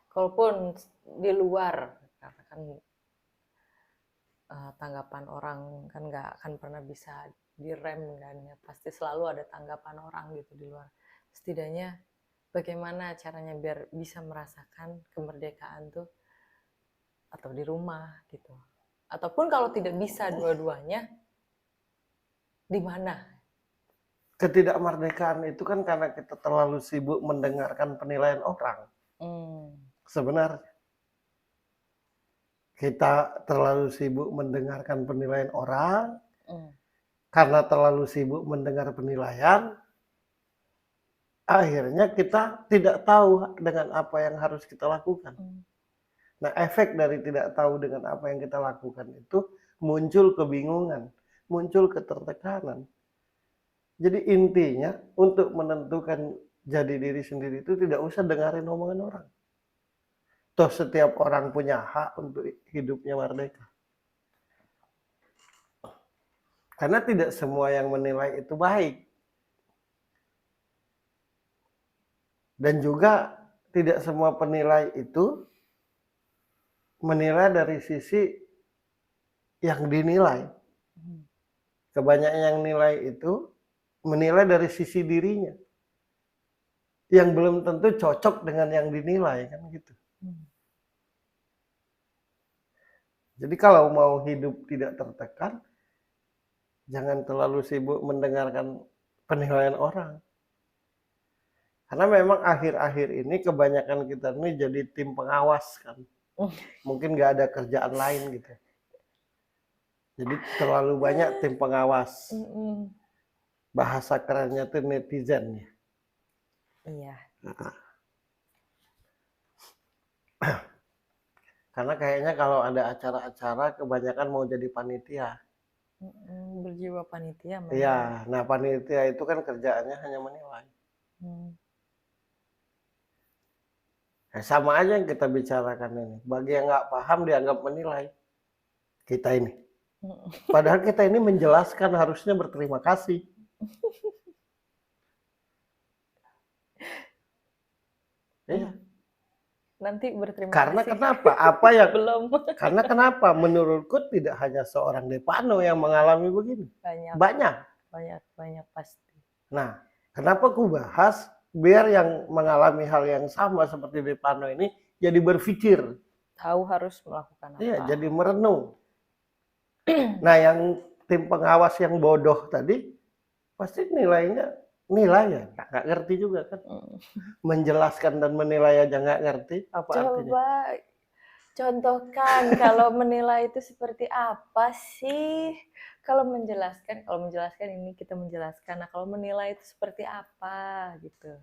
kalaupun di luar, karena kan tanggapan orang kan nggak akan pernah bisa direm kan ya, pasti selalu ada tanggapan orang gitu di luar. Setidaknya bagaimana caranya biar bisa merasakan kemerdekaan tuh atau di rumah gitu. Ataupun kalau tidak bisa dua-duanya, di mana? Ketidakmerdekaan itu kan karena kita terlalu sibuk mendengarkan penilaian orang. Sebenarnya kita terlalu sibuk mendengarkan penilaian orang, karena terlalu sibuk mendengar penilaian, akhirnya kita tidak tahu dengan apa yang harus kita lakukan. Nah, efek dari tidak tahu dengan apa yang kita lakukan itu muncul kebingungan, muncul ketertekanan. Jadi intinya untuk menentukan jadi diri sendiri itu tidak usah dengerin omongan orang. Toh setiap orang punya hak untuk hidupnya merdeka. Karena tidak semua yang menilai itu baik. Dan juga tidak semua penilai itu menilai dari sisi yang dinilai. Kebanyakan yang nilai itu menilai dari sisi dirinya. Yang belum tentu cocok dengan yang dinilai kan gitu. Jadi kalau mau hidup tidak tertekan, jangan terlalu sibuk mendengarkan penilaian orang. Karena memang akhir-akhir ini kebanyakan kita ini jadi tim pengawas kan. Mungkin nggak ada kerjaan lain gitu. Jadi terlalu banyak tim pengawas. Bahasa kerennya tuh netizen ya. Iya. Karena kayaknya kalau ada acara-acara kebanyakan mau jadi panitia. Berjiwa panitia. Iya, nah panitia itu kan kerjaannya hanya menilai. Nah, sama aja yang kita bicarakan ini. Bagi yang nggak paham dianggap menilai kita ini. Padahal kita ini menjelaskan, harusnya berterima kasih. Iya. Nanti berterima Karena kasih. kenapa? Apa yang Belum. Karena kenapa? Menurutku tidak hanya seorang Depano yang mengalami begini. Banyak pasti. Nah, kenapa aku bahas biar yang mengalami hal yang sama seperti Depano ini jadi berpikir. Tahu harus melakukan apa. Iya, jadi merenung. Nah, yang tim pengawas yang bodoh tadi pasti nilainya ya nggak ngerti juga kan. Menjelaskan dan menilai aja nggak ngerti apa artinya. Coba contohkan kalau menilai itu seperti apa sih? Kalau menjelaskan ini kita menjelaskan. Nah, kalau menilai itu seperti apa gitu.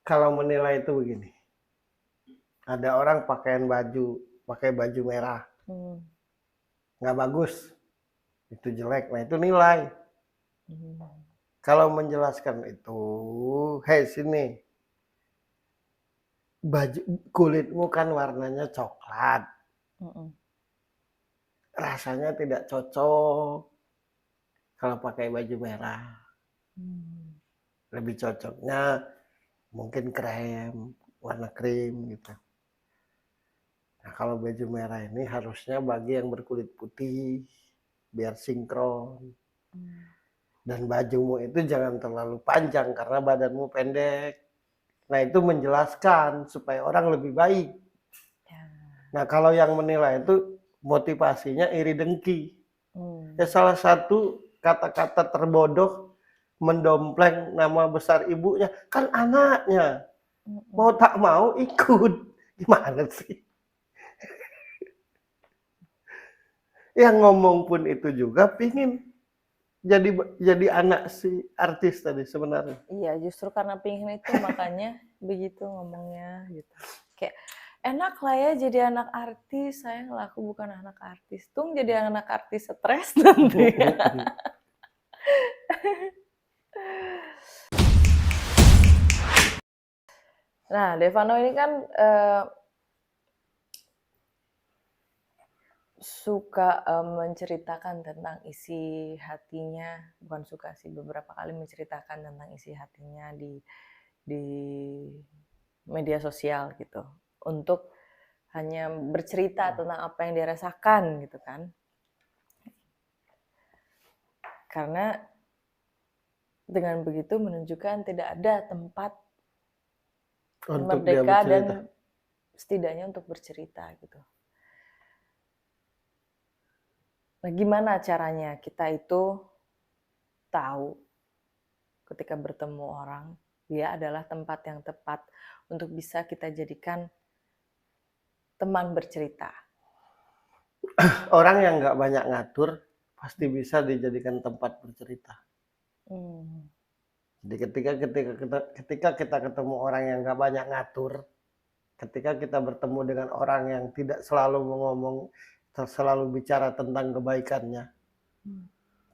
Kalau menilai itu begini. Ada orang pakai baju merah. Nggak bagus. Itu jelek. Nah, itu nilai. Kalau menjelaskan itu, hei sini. Baju kulitmu kan warnanya coklat. Rasanya tidak cocok kalau pakai baju merah. Lebih cocoknya mungkin krem, warna krim gitu. Nah, kalau baju merah ini harusnya bagi yang berkulit putih, biar sinkron. Dan bajumu itu jangan terlalu panjang karena badanmu pendek. Nah, itu menjelaskan supaya orang lebih baik. Nah, kalau yang menilai itu motivasinya iri dengki. Ya salah satu kata-kata terbodoh mendompleng nama besar ibunya kan anaknya. Mau tak mau ikut. Gimana sih? Yang ngomong pun itu juga pingin jadi anak si artis tadi sebenarnya. Iya, justru karena pingin itu makanya begitu ngomongnya gitu. Kayak enak lah ya jadi anak artis, sayang lah aku bukan anak artis. Tung jadi anak artis stres nanti. Nah, Devano ini kan suka menceritakan tentang isi hatinya, bukan suka sih, beberapa kali menceritakan tentang isi hatinya di media sosial gitu untuk hanya bercerita tentang apa yang dia rasakan gitu kan. Karena dengan begitu menunjukkan tidak ada tempat Untuk dia merdeka bercerita. dan setidaknya untuk bercerita gitu. Nah, gimana caranya kita itu tahu ketika bertemu orang dia adalah tempat yang tepat untuk bisa kita jadikan teman bercerita. Orang yang nggak banyak ngatur pasti bisa dijadikan tempat bercerita. Jadi ketika kita ketemu orang yang nggak banyak ngatur, ketika kita bertemu dengan orang yang tidak selalu selalu bicara tentang kebaikannya,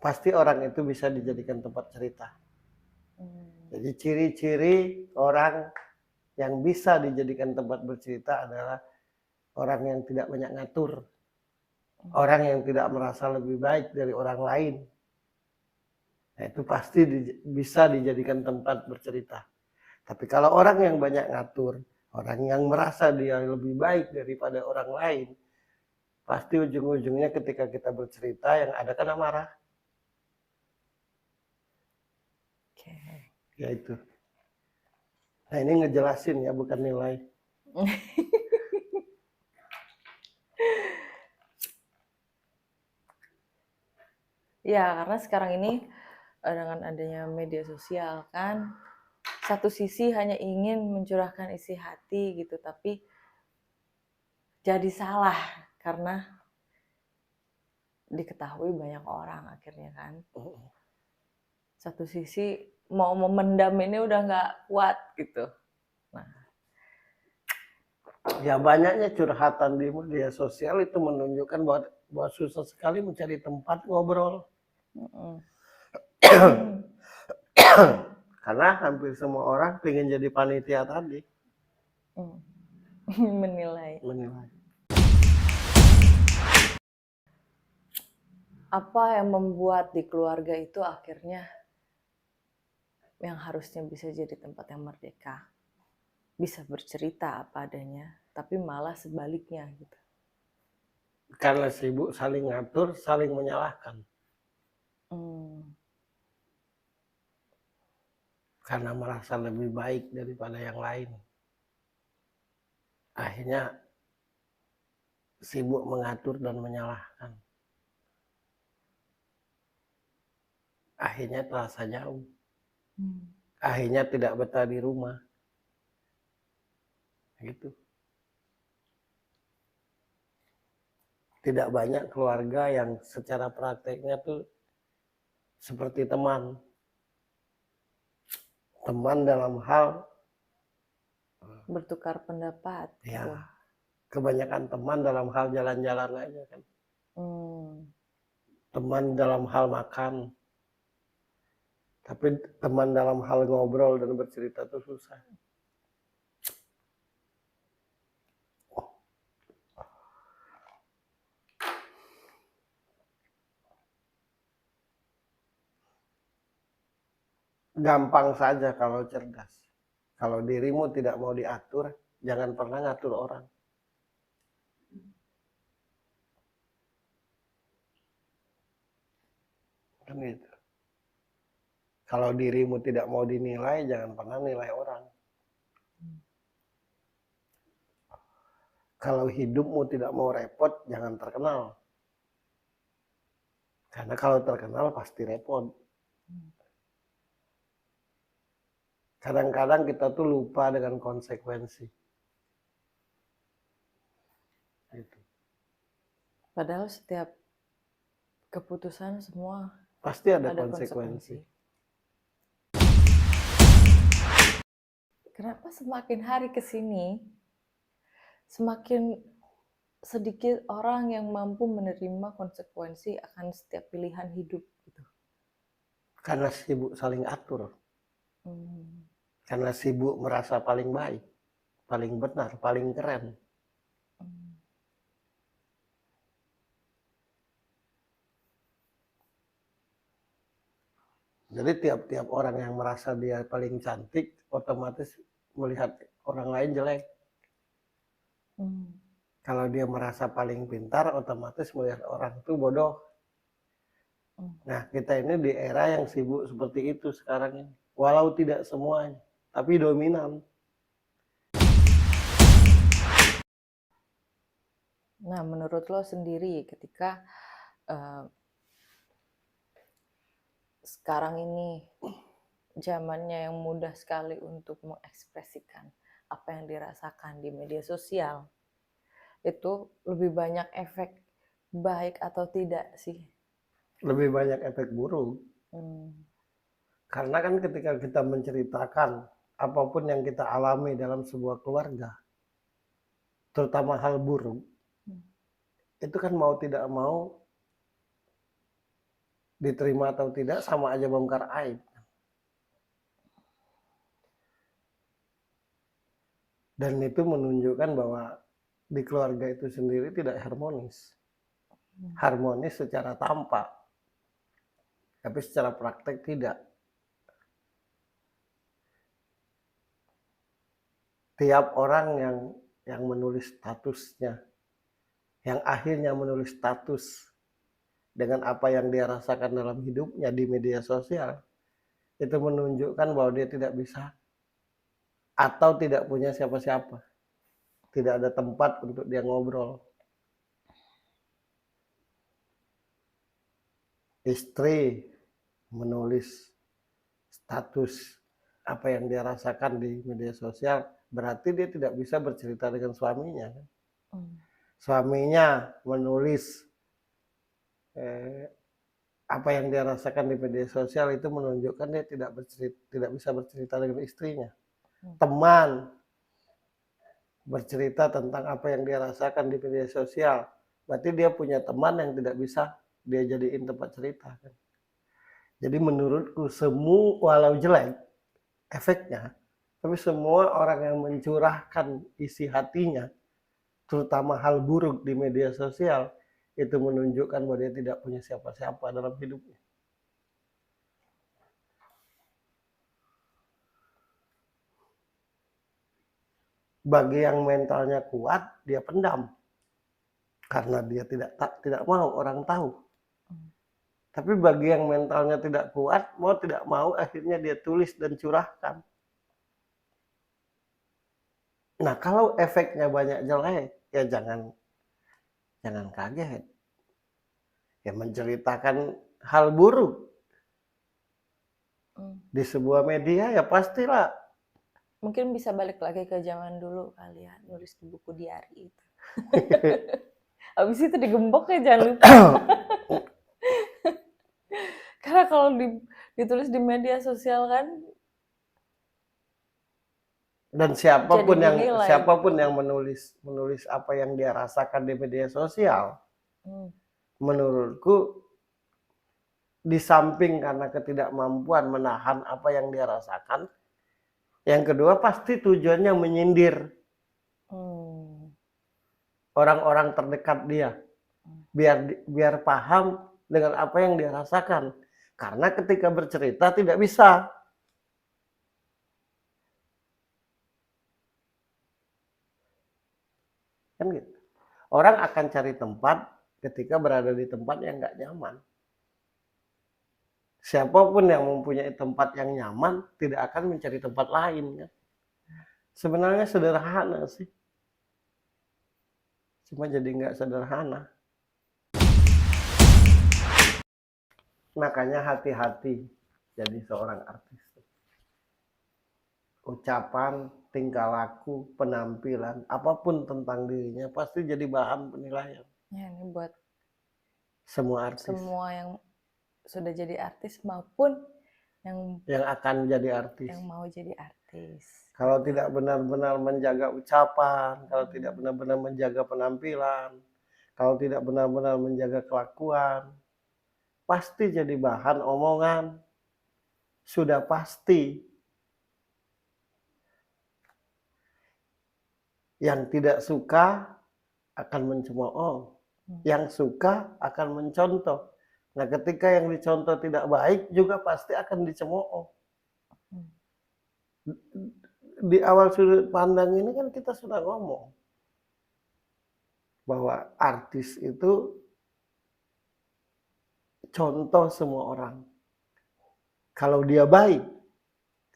pasti orang itu bisa dijadikan tempat cerita. Jadi ciri-ciri orang yang bisa dijadikan tempat bercerita adalah orang yang tidak banyak ngatur, orang yang tidak merasa lebih baik dari orang lain. Nah, itu pasti bisa dijadikan tempat bercerita. Tapi kalau orang yang banyak ngatur, orang yang merasa dia lebih baik daripada orang lain, pasti ujung-ujungnya ketika kita bercerita yang ada kan amarah. Ya itu. Nah, ini ngejelasin ya, bukan nilai. Ya, karena sekarang ini dengan adanya media sosial kan, satu sisi hanya ingin mencurahkan isi hati gitu, tapi jadi salah karena diketahui banyak orang akhirnya kan. Satu sisi mau memendam ini udah nggak kuat gitu. Nah, ya banyaknya curhatan di media sosial itu menunjukkan bahwa susah sekali mencari tempat ngobrol. Karena hampir semua orang pengen jadi panitia tadi. menilai. Apa yang membuat di keluarga itu akhirnya yang harusnya bisa jadi tempat yang merdeka, bisa bercerita apa adanya, tapi malah sebaliknya gitu. Karena sibuk saling ngatur, saling menyalahkan. Karena merasa lebih baik daripada yang lain. Akhirnya sibuk mengatur dan menyalahkan. Akhirnya terasa jauh. Akhirnya tidak betah di rumah. Gitu. Tidak banyak keluarga yang secara prakteknya tuh seperti teman. Teman dalam hal bertukar pendapat. Ya, gitu. Kebanyakan teman dalam hal jalan-jalan aja kan. Teman dalam hal makan. Tapi teman dalam hal ngobrol dan bercerita itu susah. Gampang saja kalau cerdas. Kalau dirimu tidak mau diatur, jangan pernah ngatur orang. Kan gitu. Kalau dirimu tidak mau dinilai, jangan pernah nilai orang. Kalau hidupmu tidak mau repot, jangan terkenal. Karena kalau terkenal pasti repot. Kadang-kadang kita tuh lupa dengan konsekuensi. Gitu. Padahal setiap keputusan semua pasti ada konsekuensi. Kenapa semakin hari ke sini semakin sedikit orang yang mampu menerima konsekuensi akan setiap pilihan hidup gitu? Karena sibuk saling atur. Karena sibuk merasa paling baik, paling benar, paling keren. Jadi tiap-tiap orang yang merasa dia paling cantik, otomatis melihat orang lain jelek. Kalau dia merasa paling pintar, otomatis melihat orang itu bodoh. Nah, kita ini di era yang sibuk seperti itu sekarang ini. Walau tidak semuanya, tapi dominan. Nah, menurut lo sendiri ketika sekarang ini zamannya yang mudah sekali untuk mengekspresikan apa yang dirasakan di media sosial, itu lebih banyak efek baik atau tidak sih? Lebih banyak efek buruk. Karena kan ketika kita menceritakan apapun yang kita alami dalam sebuah keluarga, terutama hal buruk, itu kan mau tidak mau, diterima atau tidak, sama aja bongkar aib. Dan itu menunjukkan bahwa di keluarga itu sendiri tidak harmonis. Harmonis secara tampak, tapi secara praktek tidak. Tiap orang yang menulis statusnya, yang akhirnya menulis status dengan apa yang dia rasakan dalam hidupnya di media sosial, itu menunjukkan bahwa dia tidak bisa atau tidak punya siapa-siapa. Tidak ada tempat untuk dia ngobrol. Istri menulis status apa yang dia rasakan di media sosial, berarti dia tidak bisa bercerita dengan suaminya. Suaminya menulis apa yang dia rasakan di media sosial, itu menunjukkan dia tidak bisa bercerita dengan istrinya. Teman bercerita tentang apa yang dia rasakan di media sosial, berarti dia punya teman yang tidak bisa dia jadiin tempat cerita. Jadi menurutku semua, walau jelek efeknya, tapi semua orang yang mencurahkan isi hatinya, terutama hal buruk di media sosial, itu menunjukkan bahwa dia tidak punya siapa-siapa dalam hidupnya. Bagi yang mentalnya kuat, dia pendam karena dia tidak mau orang tahu. Tapi bagi yang mentalnya tidak kuat, mau tidak mau akhirnya dia tulis dan curahkan. Nah, kalau efeknya banyak jelek, ya jangan kaget. Ya menceritakan hal buruk di sebuah media, ya pastilah. Mungkin bisa balik lagi ke zaman dulu kali ya, nulis di buku diari itu. Habis itu digembok ya, jangan lupa. Karena kalau ditulis di media sosial kan, dan siapapun yang menulis apa yang dia rasakan di media sosial, menurutku di samping karena ketidakmampuan menahan apa yang dia rasakan, yang kedua pasti tujuannya menyindir orang-orang terdekat dia, biar paham dengan apa yang dia rasakan. Karena ketika bercerita tidak bisa. Kan gitu. Orang akan cari tempat ketika berada di tempat yang nggak nyaman. Siapapun yang mempunyai tempat yang nyaman tidak akan mencari tempat lain, kan? Sebenarnya sederhana sih, cuma jadi nggak sederhana. Makanya hati-hati jadi seorang artis. Ucapan, tingkah laku, penampilan, apapun tentang dirinya pasti jadi bahan penilaian. Ya, ini buat semua artis. Semua yang sudah jadi artis maupun yang akan jadi artis. Yang mau jadi artis. Kalau tidak benar-benar menjaga ucapan, kalau tidak benar-benar menjaga penampilan, kalau tidak benar-benar menjaga kelakuan, pasti jadi bahan omongan. Sudah pasti. Yang tidak suka akan mencemooh, yang suka akan mencontoh. Nah, ketika yang dicontoh tidak baik juga pasti akan dicemooh. di awal sudut pandang ini kan kita sudah ngomong bahwa artis itu contoh semua orang. Kalau dia baik,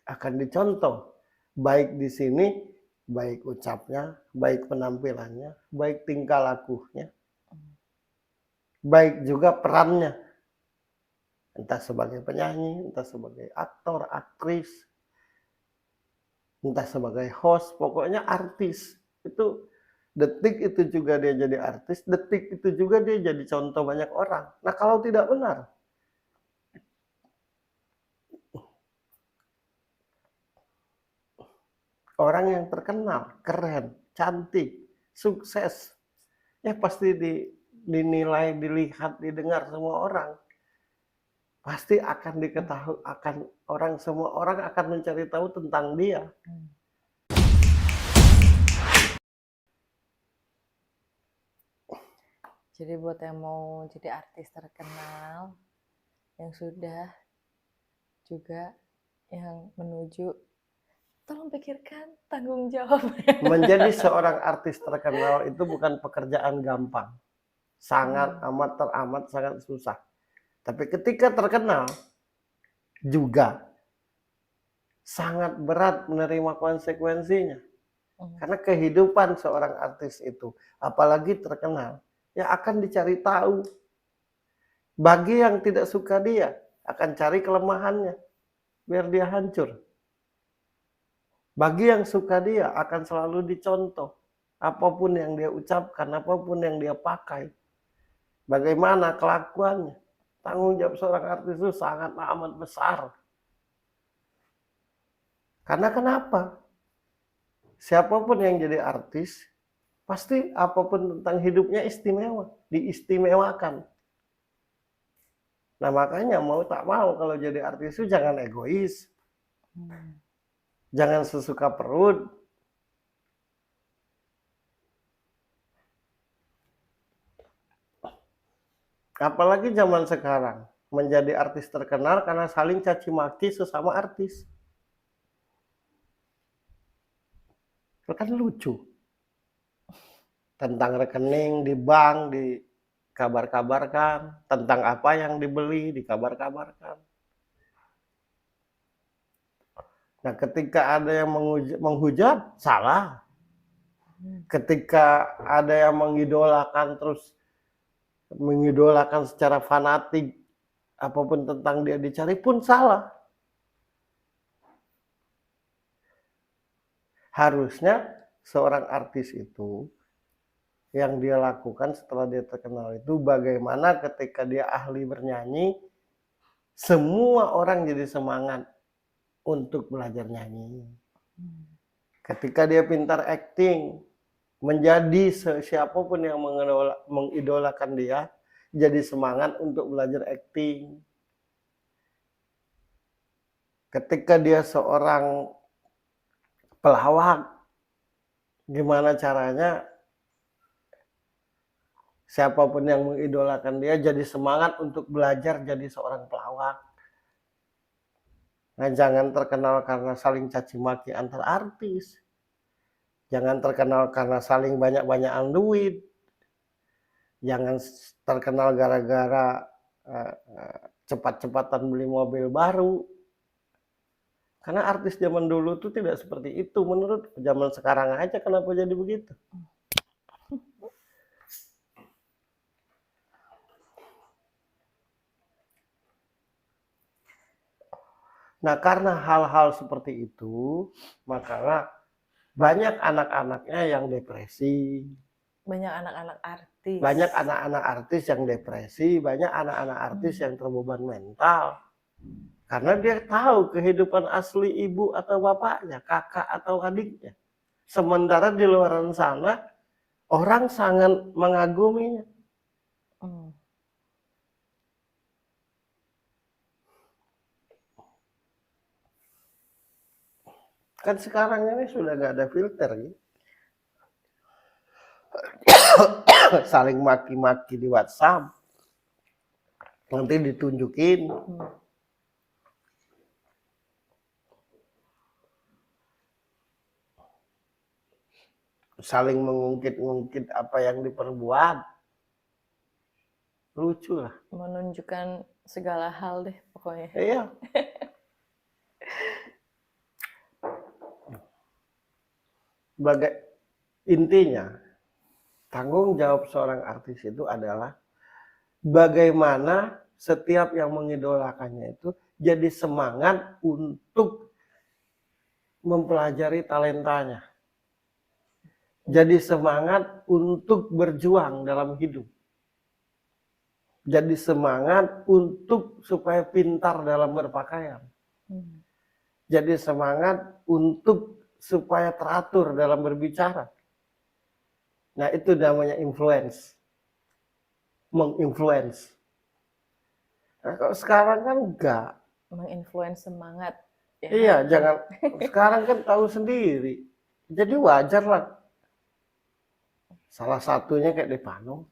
akan dicontoh. Baik di sini, baik ucapnya, baik penampilannya, baik tingkah lakunya, baik juga perannya. Entah sebagai penyanyi, entah sebagai aktor, aktris, entah sebagai host, pokoknya artis. Itu detik itu juga dia jadi artis, detik itu juga dia jadi contoh banyak orang. Nah kalau tidak benar, orang yang terkenal, keren, cantik, sukses, ya pasti dinilai, dilihat, didengar semua orang. Pasti akan diketahui, semua orang akan mencari tahu tentang dia. Jadi buat yang mau jadi artis terkenal, yang sudah juga yang menuju, tolong pikirkan tanggung jawab. Menjadi seorang artis terkenal itu bukan pekerjaan gampang. Sangat teramat sangat susah. Tapi ketika terkenal juga sangat berat menerima konsekuensinya. Karena kehidupan seorang artis itu, apalagi terkenal, ya akan dicari tahu. Bagi yang tidak suka dia, akan cari kelemahannya, biar dia hancur. Bagi yang suka dia, akan selalu dicontoh. Apapun yang dia ucapkan, apapun yang dia pakai. Bagaimana kelakuannya. Tanggung jawab seorang artis itu sangat amat besar. Karena kenapa? Siapapun yang jadi artis, pasti apapun tentang hidupnya istimewa, diistimewakan. Nah makanya mau tak mau kalau jadi artis itu jangan egois. Jangan sesuka perut. Apalagi zaman sekarang, menjadi artis terkenal karena saling caci maki sesama artis. Itu kan lucu. Tentang rekening di bank dikabar-kabarkan, tentang apa yang dibeli dikabar-kabarkan. Nah, ketika ada yang menghujat, salah. Ketika ada yang mengidolakan secara fanatik, apapun tentang dia dicari pun salah. Harusnya seorang artis itu yang dia lakukan setelah dia terkenal itu bagaimana ketika dia ahli bernyanyi, semua orang jadi semangat untuk belajar nyanyi. Ketika dia pintar acting, menjadi siapapun yang mengidolakan dia, jadi semangat untuk belajar acting. Ketika dia seorang pelawak, gimana caranya siapapun yang mengidolakan dia jadi semangat untuk belajar jadi seorang pelawak. Nah, jangan terkenal karena saling caci maki antar artis. Jangan terkenal karena saling banyak-banyakan duit. Jangan terkenal gara-gara cepat-cepatan beli mobil baru. Karena artis zaman dulu tuh tidak seperti itu. Menurut zaman sekarang aja kenapa jadi begitu. Nah, karena hal-hal seperti itu, maka banyak anak-anaknya yang depresi. Banyak anak-anak artis. Banyak anak-anak artis yang depresi, banyak anak-anak artis yang terbeban mental. Karena dia tahu kehidupan asli ibu atau bapaknya, kakak atau adiknya. Sementara di luar sana, orang sangat mengaguminya. Kan sekarang ini sudah gak ada filter gitu. Saling maki-maki di WhatsApp. Nanti ditunjukin. saling mengungkit-ungkit apa yang diperbuat. Lucu lah. Menunjukkan segala hal deh pokoknya. Iya. Intinya, tanggung jawab seorang artis itu adalah bagaimana setiap yang mengidolakannya itu jadi semangat untuk mempelajari talentanya. Jadi semangat untuk berjuang dalam hidup. Jadi semangat untuk supaya pintar dalam berpakaian. Jadi semangat untuk supaya teratur dalam berbicara. Nah, itu namanya influence. Menginfluence. Nah, kalau sekarang kan enggak. Menginfluence semangat. Ya, Iya, jangan. Sekarang kan tahu sendiri. Jadi wajar lah. Salah satunya kayak Depano.